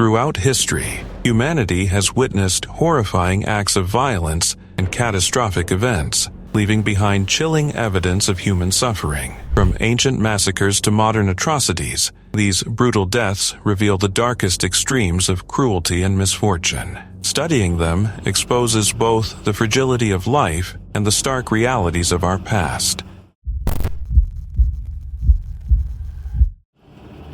Throughout history, humanity has witnessed horrifying acts of violence and catastrophic events, leaving behind chilling evidence of human suffering. From ancient massacres to modern atrocities, these brutal deaths reveal the darkest extremes of cruelty and misfortune. Studying them exposes both the fragility of life and the stark realities of our past.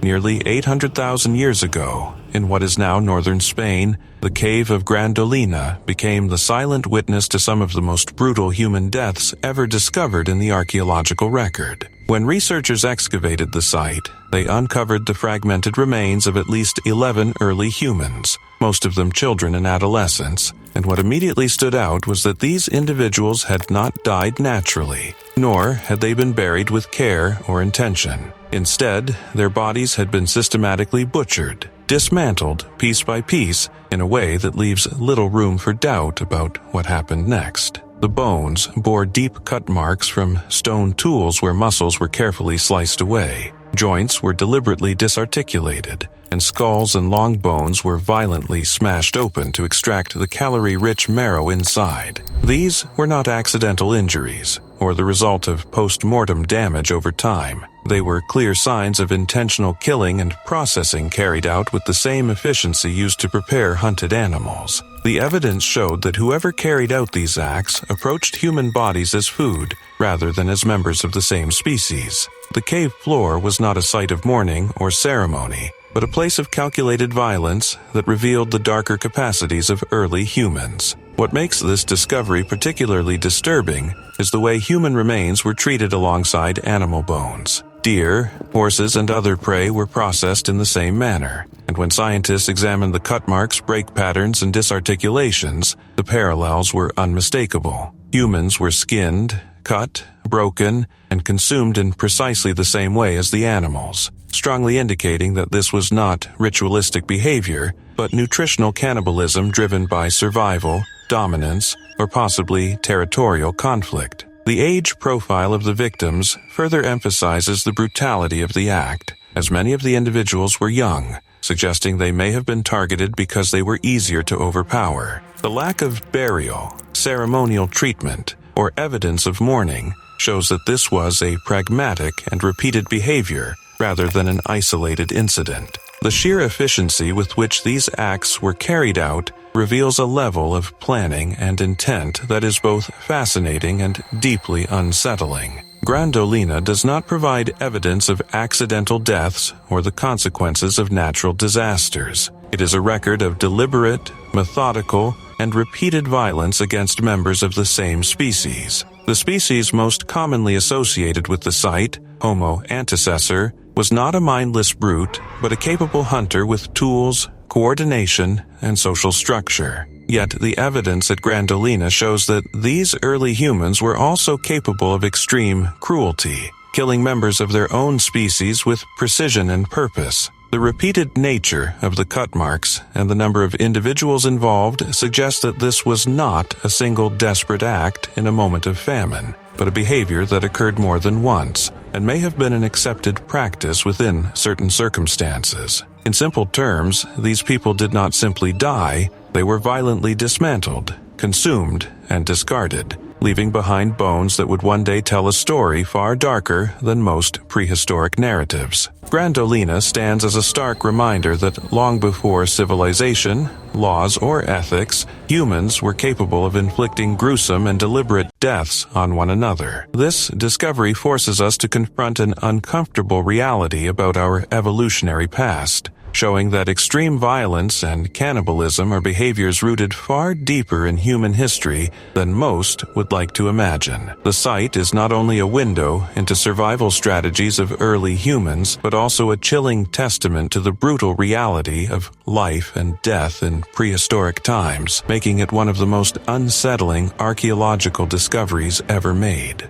Nearly 800,000 years ago, in what is now northern Spain, the cave of Gran Dolina became the silent witness to some of the most brutal human deaths ever discovered in the archaeological record. When researchers excavated the site, they uncovered the fragmented remains of at least 11 early humans, most of them children and adolescents, and what immediately stood out was that these individuals had not died naturally, nor had they been buried with care or intention. Instead, their bodies had been systematically butchered, dismantled piece by piece in a way that leaves little room for doubt about what happened next. The bones bore deep cut marks from stone tools where muscles were carefully sliced away. Joints were deliberately disarticulated, and skulls and long bones were violently smashed open to extract the calorie-rich marrow inside. These were not accidental injuries, or the result of post-mortem damage over time. They were clear signs of intentional killing and processing carried out with the same efficiency used to prepare hunted animals. The evidence showed that whoever carried out these acts approached human bodies as food, rather than as members of the same species. The cave floor was not a site of mourning or ceremony, but a place of calculated violence that revealed the darker capacities of early humans. What makes this discovery particularly disturbing is the way human remains were treated alongside animal bones. Deer, horses, and other prey were processed in the same manner, and when scientists examined the cut marks, break patterns, and disarticulations, the parallels were unmistakable. Humans were skinned, cut, broken, and consumed in precisely the same way as the animals, strongly indicating that this was not ritualistic behavior, but nutritional cannibalism driven by survival, dominance, or possibly territorial conflict. The age profile of the victims further emphasizes the brutality of the act, as many of the individuals were young, suggesting they may have been targeted because they were easier to overpower. The lack of burial, ceremonial treatment, or evidence of mourning shows that this was a pragmatic and repeated behavior rather than an isolated incident. The sheer efficiency with which these acts were carried out reveals a level of planning and intent that is both fascinating and deeply unsettling. Gran Dolina does not provide evidence of accidental deaths or the consequences of natural disasters. It is a record of deliberate, methodical, and repeated violence against members of the same species. The species most commonly associated with the site, Homo antecessor, was not a mindless brute, but a capable hunter with tools, coordination, and social structure. Yet the evidence at Gran Dolina shows that these early humans were also capable of extreme cruelty, killing members of their own species with precision and purpose. The repeated nature of the cut marks and the number of individuals involved suggest that this was not a single desperate act in a moment of famine, but a behavior that occurred more than once, and may have been an accepted practice within certain circumstances. In simple terms, these people did not simply die, they were violently dismantled, consumed, and discarded, leaving behind bones that would one day tell a story far darker than most prehistoric narratives. Gran Dolina stands as a stark reminder that long before civilization, laws, or ethics, humans were capable of inflicting gruesome and deliberate deaths on one another. This discovery forces us to confront an uncomfortable reality about our evolutionary past, showing that extreme violence and cannibalism are behaviors rooted far deeper in human history than most would like to imagine. The site is not only a window into survival strategies of early humans, but also a chilling testament to the brutal reality of life and death in prehistoric times, making it one of the most unsettling archaeological discoveries ever made.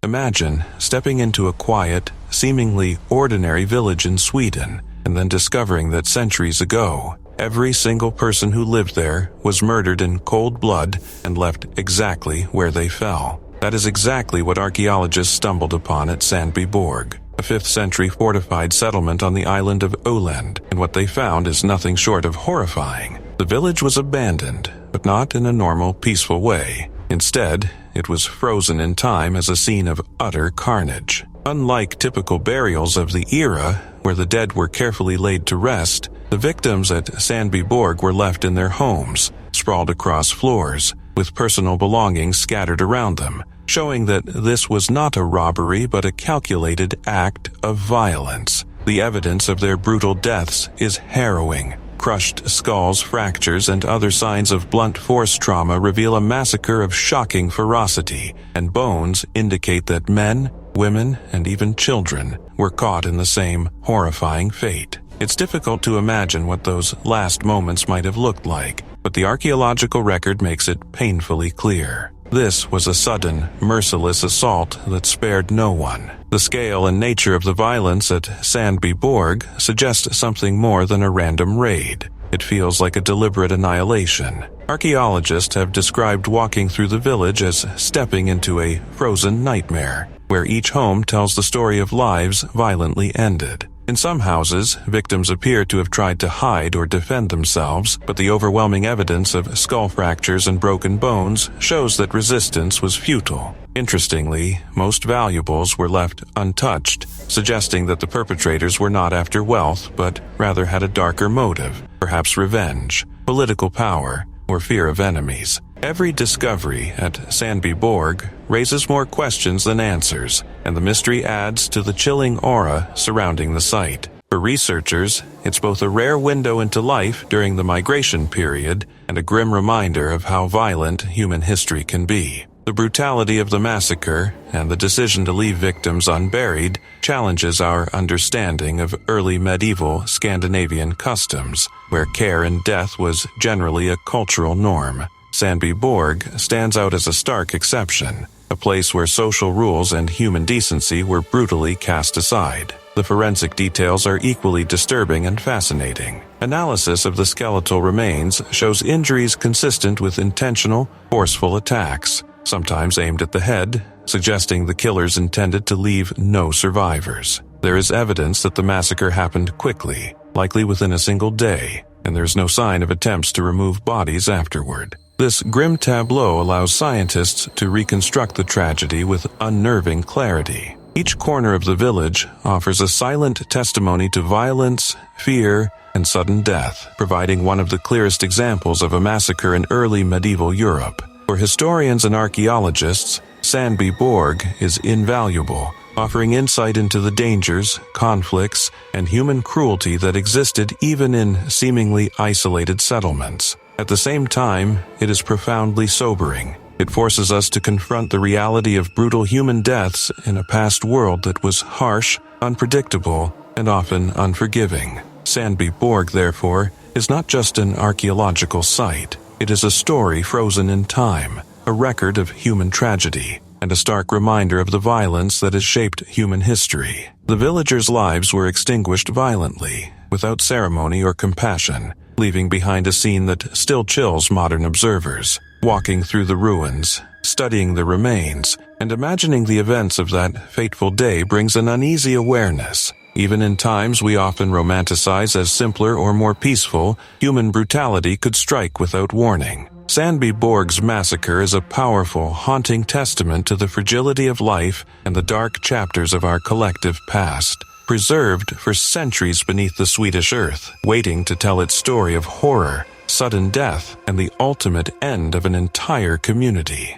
Imagine stepping into a quiet, seemingly ordinary village in Sweden, and then discovering that centuries ago, every single person who lived there was murdered in cold blood and left exactly where they fell. That is exactly what archaeologists stumbled upon at Sandby Borg, a 5th century fortified settlement on the island of Åland, and what they found is nothing short of horrifying. The village was abandoned, but not in a normal, peaceful way. Instead, it was frozen in time as a scene of utter carnage. Unlike typical burials of the era, where the dead were carefully laid to rest, the victims at Sandby Borg were left in their homes, sprawled across floors, with personal belongings scattered around them, showing that this was not a robbery but a calculated act of violence. The evidence of their brutal deaths is harrowing. Crushed skulls, fractures, and other signs of blunt force trauma reveal a massacre of shocking ferocity, and bones indicate that men, women, and even children were caught in the same horrifying fate. It's difficult to imagine what those last moments might have looked like, but the archaeological record makes it painfully clear. This was a sudden, merciless assault that spared no one. The scale and nature of the violence at Sandby Borg suggests something more than a random raid. It feels like a deliberate annihilation. Archaeologists have described walking through the village as stepping into a frozen nightmare, where each home tells the story of lives violently ended. In some houses, victims appear to have tried to hide or defend themselves, but the overwhelming evidence of skull fractures and broken bones shows that resistance was futile. Interestingly, most valuables were left untouched, suggesting that the perpetrators were not after wealth, but rather had a darker motive, perhaps revenge, political power, or fear of enemies. Every discovery at Sandby Borg raises more questions than answers, and the mystery adds to the chilling aura surrounding the site. For researchers, it's both a rare window into life during the migration period and a grim reminder of how violent human history can be. The brutality of the massacre and the decision to leave victims unburied challenges our understanding of early medieval Scandinavian customs, where care and death was generally a cultural norm. Sandby Borg stands out as a stark exception, a place where social rules and human decency were brutally cast aside. The forensic details are equally disturbing and fascinating. Analysis of the skeletal remains shows injuries consistent with intentional, forceful attacks, sometimes aimed at the head, suggesting the killers intended to leave no survivors. There is evidence that the massacre happened quickly, likely within a single day, and there is no sign of attempts to remove bodies afterward. This grim tableau allows scientists to reconstruct the tragedy with unnerving clarity. Each corner of the village offers a silent testimony to violence, fear, and sudden death, providing one of the clearest examples of a massacre in early medieval Europe. For historians and archaeologists, Sandby Borg is invaluable, offering insight into the dangers, conflicts, and human cruelty that existed even in seemingly isolated settlements. At the same time, it is profoundly sobering. It forces us to confront the reality of brutal human deaths in a past world that was harsh, unpredictable, and often unforgiving. Sandby Borg, therefore, is not just an archaeological site. It is a story frozen in time, a record of human tragedy, and a stark reminder of the violence that has shaped human history. The villagers' lives were extinguished violently, without ceremony or compassion, leaving behind a scene that still chills modern observers. Walking through the ruins, studying the remains, and imagining the events of that fateful day brings an uneasy awareness. Even in times we often romanticize as simpler or more peaceful, human brutality could strike without warning. Sandby Borg's massacre is a powerful, haunting testament to the fragility of life and the dark chapters of our collective past, preserved for centuries beneath the Swedish earth, waiting to tell its story of horror, sudden death, and the ultimate end of an entire community.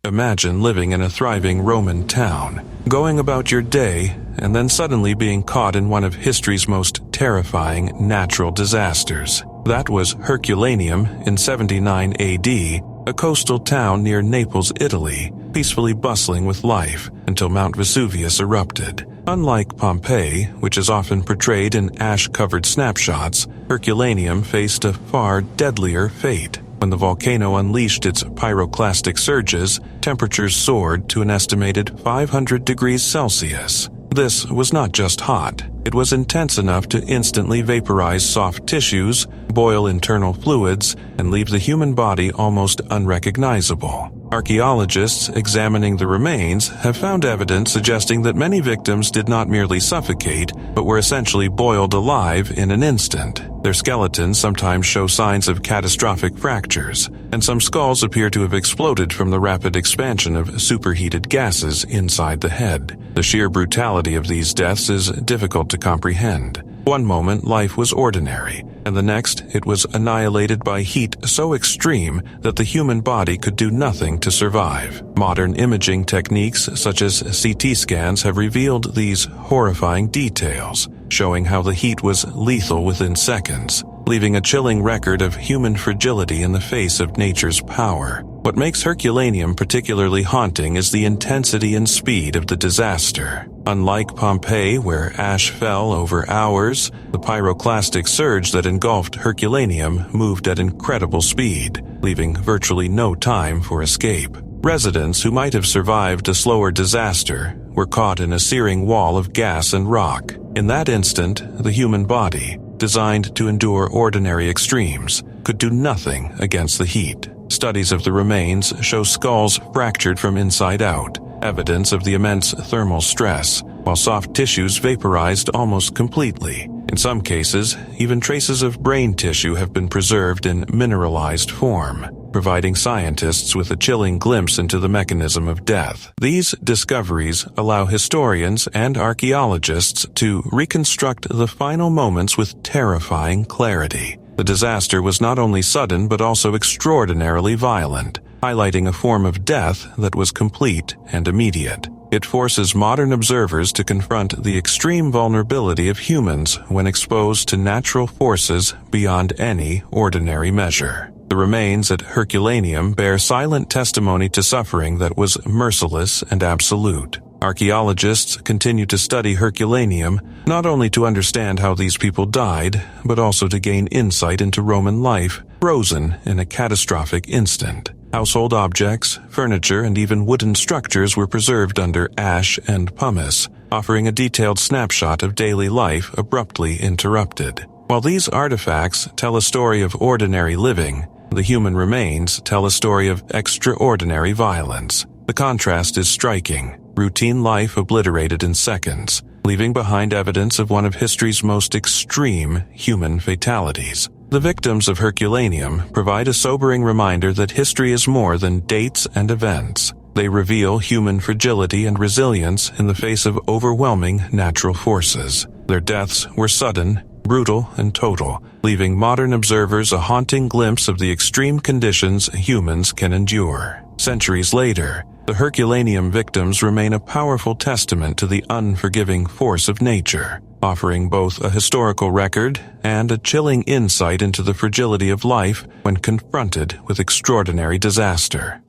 Imagine living in a thriving Roman town, going about your day, and then suddenly being caught in one of history's most terrifying natural disasters. That was Herculaneum in 79 AD, a coastal town near Naples, Italy, peacefully bustling with life until Mount Vesuvius erupted. Unlike Pompeii, which is often portrayed in ash-covered snapshots, Herculaneum faced a far deadlier fate. When the volcano unleashed its pyroclastic surges, temperatures soared to an estimated 500 degrees Celsius. This was not just hot. It was intense enough to instantly vaporize soft tissues, boil internal fluids, and leave the human body almost unrecognizable. Archaeologists examining the remains have found evidence suggesting that many victims did not merely suffocate, but were essentially boiled alive in an instant. Their skeletons sometimes show signs of catastrophic fractures, and some skulls appear to have exploded from the rapid expansion of superheated gases inside the head. The sheer brutality of these deaths is difficult to comprehend. One moment life was ordinary, and the next it was annihilated by heat so extreme that the human body could do nothing to survive. Modern imaging techniques such as CT scans have revealed these horrifying details, showing how the heat was lethal within seconds, leaving a chilling record of human fragility in the face of nature's power. What makes Herculaneum particularly haunting is the intensity and speed of the disaster. Unlike Pompeii, where ash fell over hours, the pyroclastic surge that engulfed Herculaneum moved at incredible speed, leaving virtually no time for escape. Residents who might have survived a slower disaster were caught in a searing wall of gas and rock. In that instant, the human body, designed to endure ordinary extremes, could do nothing against the heat. Studies of the remains show skulls fractured from inside out, evidence of the immense thermal stress, while soft tissues vaporized almost completely. In some cases, even traces of brain tissue have been preserved in mineralized form, providing scientists with a chilling glimpse into the mechanism of death. These discoveries allow historians and archaeologists to reconstruct the final moments with terrifying clarity. The disaster was not only sudden but also extraordinarily violent, highlighting a form of death that was complete and immediate. It forces modern observers to confront the extreme vulnerability of humans when exposed to natural forces beyond any ordinary measure. The remains at Herculaneum bear silent testimony to suffering that was merciless and absolute. Archaeologists continue to study Herculaneum not only to understand how these people died, but also to gain insight into Roman life frozen in a catastrophic instant. Household objects, furniture, and even wooden structures were preserved under ash and pumice, offering a detailed snapshot of daily life abruptly interrupted. While these artifacts tell a story of ordinary living, the human remains tell a story of extraordinary violence. The contrast is striking. Routine life obliterated in seconds, leaving behind evidence of one of history's most extreme human fatalities. The victims of Herculaneum provide a sobering reminder that history is more than dates and events. They reveal human fragility and resilience in the face of overwhelming natural forces. Their deaths were sudden, brutal, and total, leaving modern observers a haunting glimpse of the extreme conditions humans can endure. Centuries later, the Herculaneum victims remain a powerful testament to the unforgiving force of nature, offering both a historical record and a chilling insight into the fragility of life when confronted with extraordinary disaster.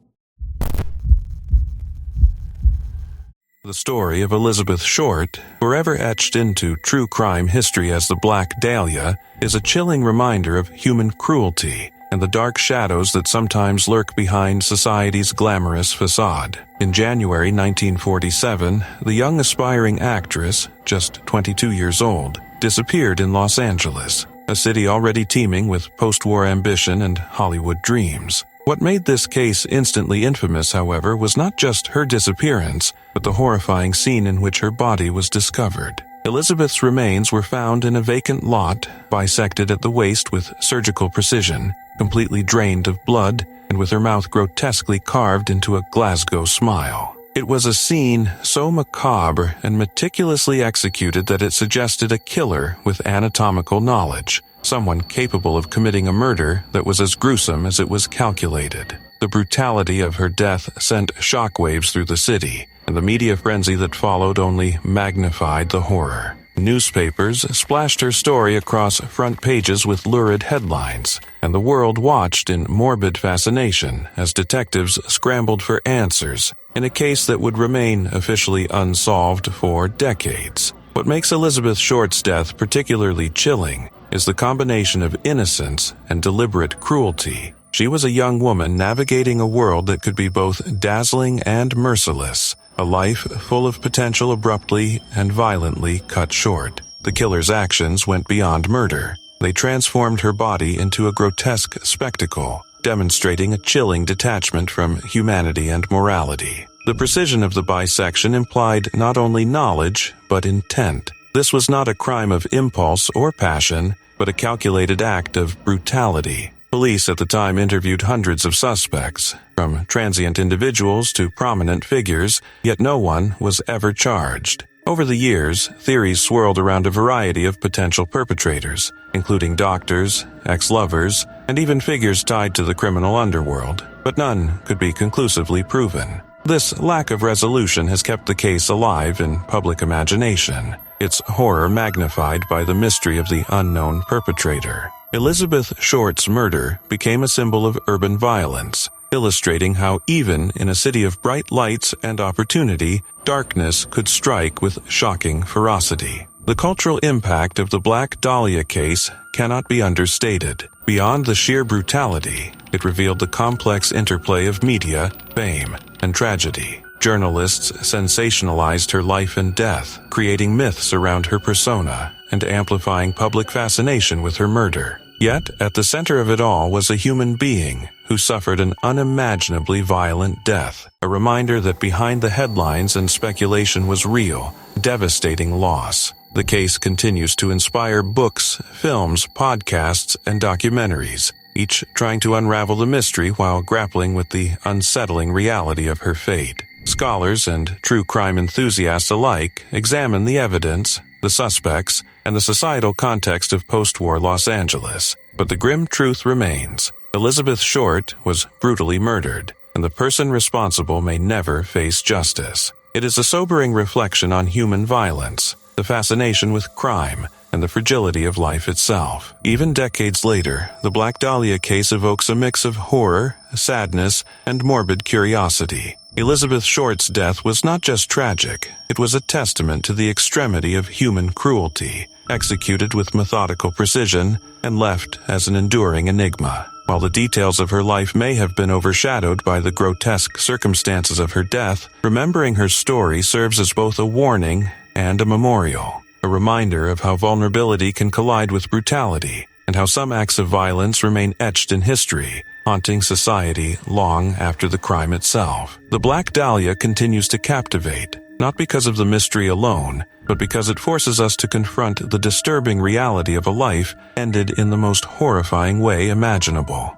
The story of Elizabeth Short, forever etched into true crime history as the Black Dahlia, is a chilling reminder of human cruelty and the dark shadows that sometimes lurk behind society's glamorous facade. In January 1947, the young aspiring actress, just 22 years old, disappeared in Los Angeles, a city already teeming with post-war ambition and Hollywood dreams. What made this case instantly infamous, however, was not just her disappearance, but the horrifying scene in which her body was discovered. Elizabeth's remains were found in a vacant lot, bisected at the waist with surgical precision, completely drained of blood, and with her mouth grotesquely carved into a Glasgow smile. It was a scene so macabre and meticulously executed that it suggested a killer with anatomical knowledge, someone capable of committing a murder that was as gruesome as it was calculated. The brutality of her death sent shockwaves through the city, and the media frenzy that followed only magnified the horror. Newspapers splashed her story across front pages with lurid headlines, and the world watched in morbid fascination as detectives scrambled for answers in a case that would remain officially unsolved for decades. What makes Elizabeth Short's death particularly chilling is the combination of innocence and deliberate cruelty. She was a young woman navigating a world that could be both dazzling and merciless, a life full of potential abruptly and violently cut short. The killer's actions went beyond murder. They transformed her body into a grotesque spectacle, demonstrating a chilling detachment from humanity and morality. The precision of the bisection implied not only knowledge, but intent. This was not a crime of impulse or passion, but a calculated act of brutality. Police at the time interviewed hundreds of suspects, from transient individuals to prominent figures, yet no one was ever charged. Over the years, theories swirled around a variety of potential perpetrators, including doctors, ex-lovers, and even figures tied to the criminal underworld, but none could be conclusively proven. This lack of resolution has kept the case alive in public imagination, its horror magnified by the mystery of the unknown perpetrator. Elizabeth Short's murder became a symbol of urban violence, illustrating how even in a city of bright lights and opportunity, darkness could strike with shocking ferocity. The cultural impact of the Black Dahlia case cannot be understated. Beyond the sheer brutality, it revealed the complex interplay of media, fame, and tragedy. Journalists sensationalized her life and death, creating myths around her persona and amplifying public fascination with her murder. Yet, at the center of it all was a human being who suffered an unimaginably violent death, a reminder that behind the headlines and speculation was real, devastating loss. The case continues to inspire books, films, podcasts, and documentaries, each trying to unravel the mystery while grappling with the unsettling reality of her fate. Scholars and true crime enthusiasts alike examine the evidence, the suspects, and the societal context of post-war Los Angeles. But the grim truth remains. Elizabeth Short was brutally murdered, and the person responsible may never face justice. It is a sobering reflection on human violence, the fascination with crime, and the fragility of life itself. Even decades later, the Black Dahlia case evokes a mix of horror, sadness, and morbid curiosity. Elizabeth Short's death was not just tragic, it was a testament to the extremity of human cruelty, executed with methodical precision and left as an enduring enigma. While the details of her life may have been overshadowed by the grotesque circumstances of her death, remembering her story serves as both a warning and a memorial, a reminder of how vulnerability can collide with brutality, and how some acts of violence remain etched in history, haunting society long after the crime itself. The Black Dahlia continues to captivate, not because of the mystery alone, but because it forces us to confront the disturbing reality of a life ended in the most horrifying way imaginable.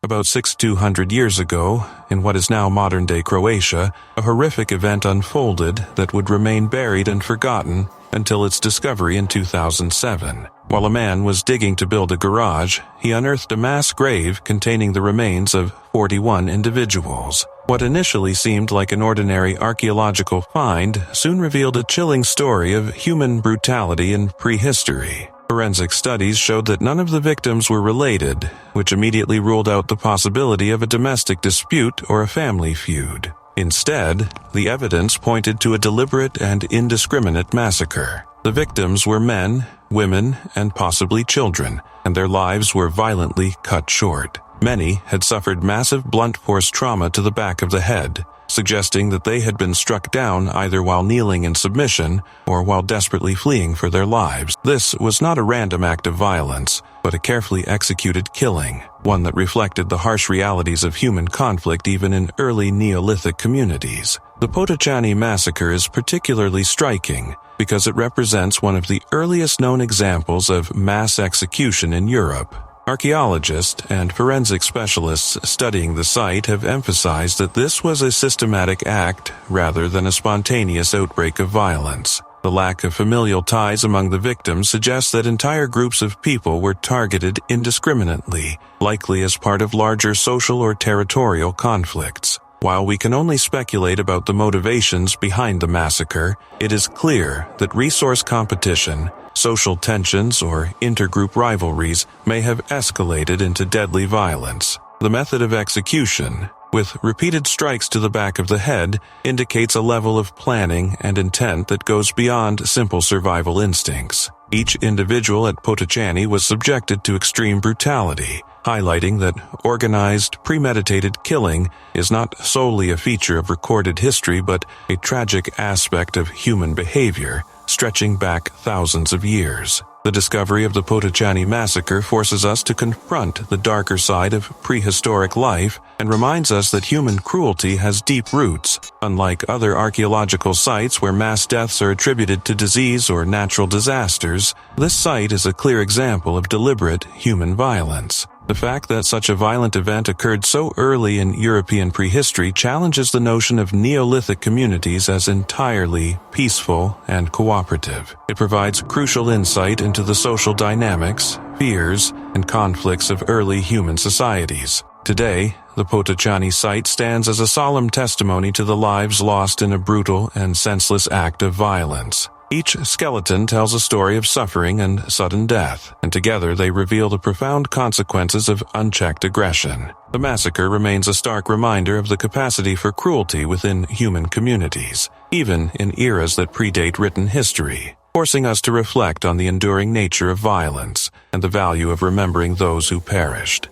About 600 years ago, in what is now modern-day Croatia, a horrific event unfolded that would remain buried and forgotten until its discovery in 2007. While a man was digging to build a garage, he unearthed a mass grave containing the remains of 41 individuals. What initially seemed like an ordinary archaeological find soon revealed a chilling story of human brutality in prehistory. Forensic studies showed that none of the victims were related, which immediately ruled out the possibility of a domestic dispute or a family feud. Instead, the evidence pointed to a deliberate and indiscriminate massacre. The victims were men, women, and possibly children, and their lives were violently cut short. Many had suffered massive blunt force trauma to the back of the head, suggesting that they had been struck down either while kneeling in submission or while desperately fleeing for their lives. This was not a random act of violence, but a carefully executed killing, one that reflected the harsh realities of human conflict even in early Neolithic communities. The Potočani massacre is particularly striking because it represents one of the earliest known examples of mass execution in Europe. Archaeologists and forensic specialists studying the site have emphasized that this was a systematic act rather than a spontaneous outbreak of violence. The lack of familial ties among the victims suggests that entire groups of people were targeted indiscriminately, likely as part of larger social or territorial conflicts. While we can only speculate about the motivations behind the massacre, it is clear that resource competition, social tensions, or intergroup rivalries may have escalated into deadly violence. The method of execution, with repeated strikes to the back of the head, indicates a level of planning and intent that goes beyond simple survival instincts. Each individual at Potočani was subjected to extreme brutality, highlighting that organized, premeditated killing is not solely a feature of recorded history but a tragic aspect of human behavior, stretching back thousands of years. The discovery of the Potočani massacre forces us to confront the darker side of prehistoric life and reminds us that human cruelty has deep roots. Unlike other archaeological sites where mass deaths are attributed to disease or natural disasters, this site is a clear example of deliberate human violence. The fact that such a violent event occurred so early in European prehistory challenges the notion of Neolithic communities as entirely peaceful and cooperative. It provides crucial insight into the social dynamics, fears, and conflicts of early human societies. Today, the Potočani site stands as a solemn testimony to the lives lost in a brutal and senseless act of violence. Each skeleton tells a story of suffering and sudden death, and together they reveal the profound consequences of unchecked aggression. The massacre remains a stark reminder of the capacity for cruelty within human communities, even in eras that predate written history, forcing us to reflect on the enduring nature of violence and the value of remembering those who perished.